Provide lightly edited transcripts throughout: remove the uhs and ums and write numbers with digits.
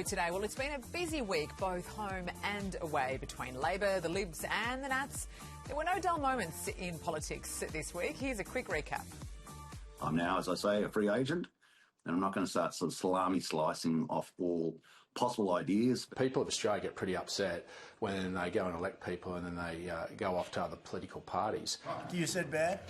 Today, well, it's been a busy week, both home and away, between Labor, the Libs and the Nats. There were no dull moments in politics this week. Here's a quick recap. I'm now, as I say, a free agent, and I'm not going to start sort of salami slicing off all possible ideas. People of Australia get pretty upset when they go and elect people and then they go off to other political parties. You said bad?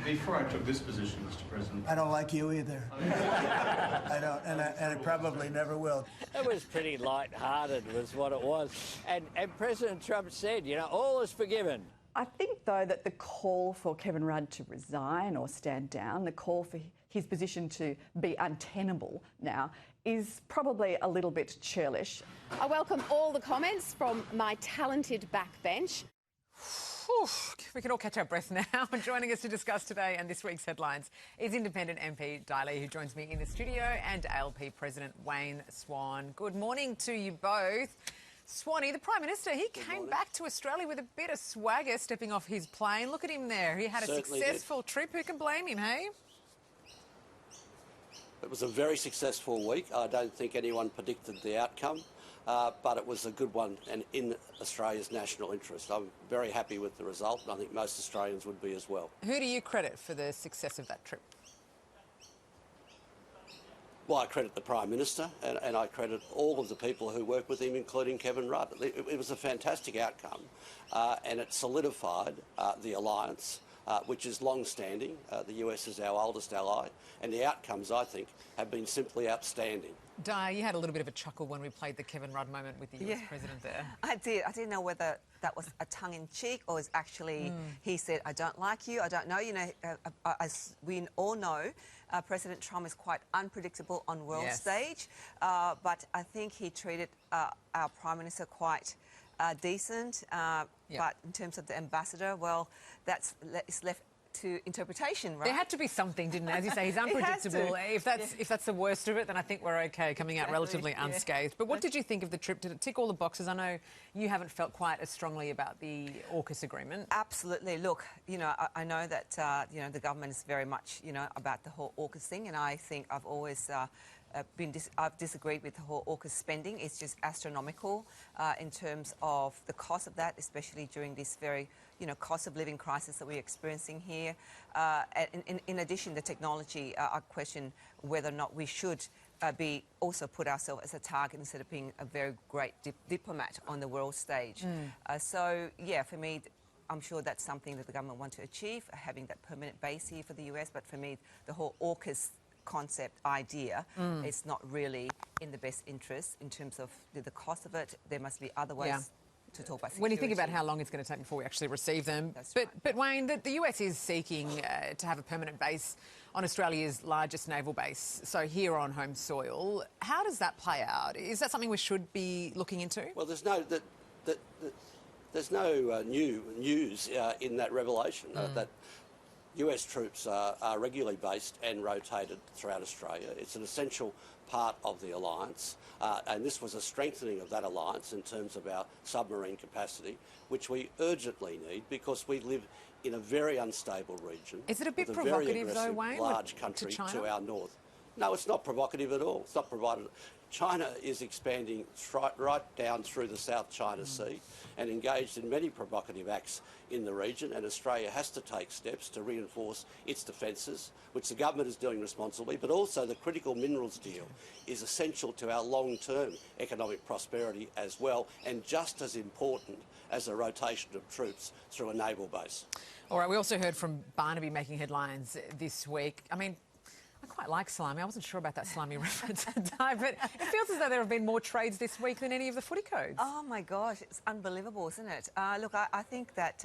Before I took this position, Mr. President. I don't like you either. I don't, and I probably never will. It was pretty light-hearted was what it was. And President Trump said, you know, all is forgiven. I think, though, that the call for Kevin Rudd to resign or stand down, the call for his position to be untenable now, is probably a little bit churlish. I welcome all the comments from my talented backbench. We can all catch our breath now. Joining us to discuss today and this week's headlines is Independent MP Diley, who joins me in the studio, and ALP President Wayne Swan. Good morning to you both. Swanee, the Prime Minister, he came back to Australia with a bit of swagger stepping off his plane. Look at him there. He had a successful trip. Who can blame him, hey? It was a very successful week. I don't think anyone predicted the outcome, but it was a good one and in Australia's national interest. I'm very happy with the result, and I think most Australians would be as well. Who do you credit for the success of that trip? Well, I credit the Prime Minister and I credit all of the people who work with him, including Kevin Rudd. It was a fantastic outcome and it solidified the alliance, which is long-standing. The US is our oldest ally, and the outcomes, I think, have been simply outstanding. Di, you had a little bit of a chuckle when we played the Kevin Rudd moment with the US President there. I did. I didn't know whether that was a tongue-in-cheek or was actually he said, I don't like you, I don't know. You know, as we all know, President Trump is quite unpredictable on world stage, but I think he treated our Prime Minister quite decent. But in terms of the ambassador, well, it's left to interpretation, right? There had to be something, didn't it? As you say, he's unpredictable. If that's the worst of it, then I think we're okay, coming out relatively unscathed. But what did you think of the trip? Did it tick all the boxes? I know you haven't felt quite as strongly about the AUKUS agreement. Absolutely. Look, you know, I know that you know, the government is very much, you know, about the whole AUKUS thing, and I think I've always I've disagreed with the whole AUKUS spending. It's just astronomical in terms of the cost of that, especially during this very, you know, cost of living crisis that we're experiencing here. In addition, the technology, I question whether or not we should be also put ourselves as a target instead of being a very great diplomat on the world stage. So, yeah, for me, I'm sure that's something that the government want to achieve, having that permanent base here for the US. But for me, the whole AUKUS concept idea is not really in the best interest in terms of the cost of it. There must be other ways to talk about security. When you think about how long it's going to take before we actually receive them. But Wayne, the US is seeking to have a permanent base on Australia's largest naval base, so here on home soil. How does that play out? Is that something we should be looking into? Well, there's no new news in that revelation that US troops are regularly based and rotated throughout Australia. It's an essential part of the alliance, and this was a strengthening of that alliance in terms of our submarine capacity, which we urgently need because we live in a very unstable region. Is it a bit with a provocative, very though, Wayne, large country to our north? No, it's not provocative at all. It's not provided. China is expanding right down through the South China Sea and engaged in many provocative acts in the region, and Australia has to take steps to reinforce its defences, which the government is doing responsibly, but also the critical minerals deal is essential to our long-term economic prosperity as well, and just as important as a rotation of troops through a naval base. All right, we also heard from Barnaby making headlines this week. I mean, I quite like salami. I wasn't sure about that salami reference, Di, but it feels as though there have been more trades this week than any of the footy codes. Oh, my gosh, it's unbelievable, isn't it? Look, I think that,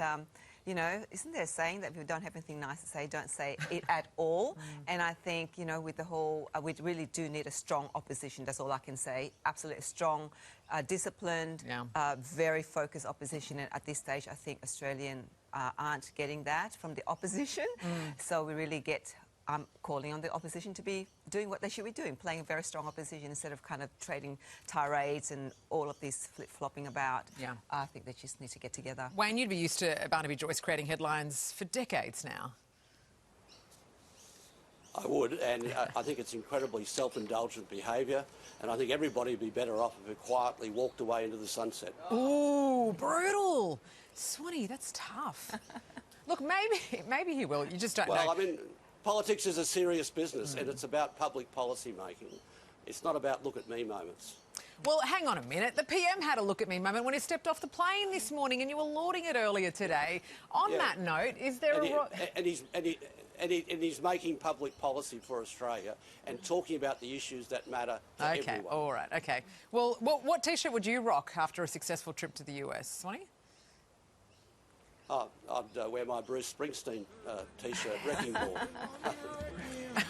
you know, isn't there a saying that if you don't have anything nice to say, don't say it at all? And I think, you know, with the whole, we really do need a strong opposition, that's all I can say. Absolutely strong, disciplined, very focused opposition. And at this stage, I think Australians aren't getting that from the opposition. So we really get... I'm calling on the opposition to be doing what they should be doing, playing a very strong opposition instead of kind of trading tirades and all of this flip-flopping about. I think they just need to get together. Wayne, you'd be used to Barnaby Joyce creating headlines for decades now. I would, and I think it's incredibly self-indulgent behaviour, and I think everybody would be better off if it quietly walked away into the sunset. Ooh, brutal. Swanee, that's tough. Look, maybe he will. You just don't know. Well, I mean, politics is a serious business, and it's about public policy making. It's not about look-at-me moments. Well, hang on a minute. The PM had a look at me moment when he stepped off the plane this morning, and you were lauding it earlier today. On that note, is there and he's making public policy for Australia and talking about the issues that matter to everyone. Okay, all right, okay. Well, what T-shirt would you rock after a successful trip to the US, Swanee? Oh, I'd wear my Bruce Springsteen T-shirt, Wrecking Ball.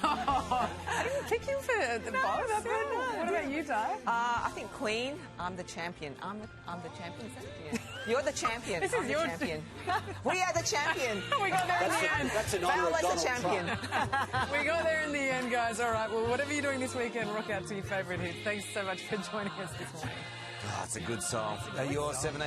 I didn't pick you for the boss. What about you, Di? I think Queen. I'm the champion. I'm the champion. Is that? Yeah. You're the champion. This I'm is the your champion. We are the champion. We got there in the end. That's in honour of Fowler's the Donald champion. Trump. We got there in the end, guys. All right, well, whatever you're doing this weekend, rock out to your favourite hits. Thanks so much for joining us this morning. Oh, it's a good song. Your 7am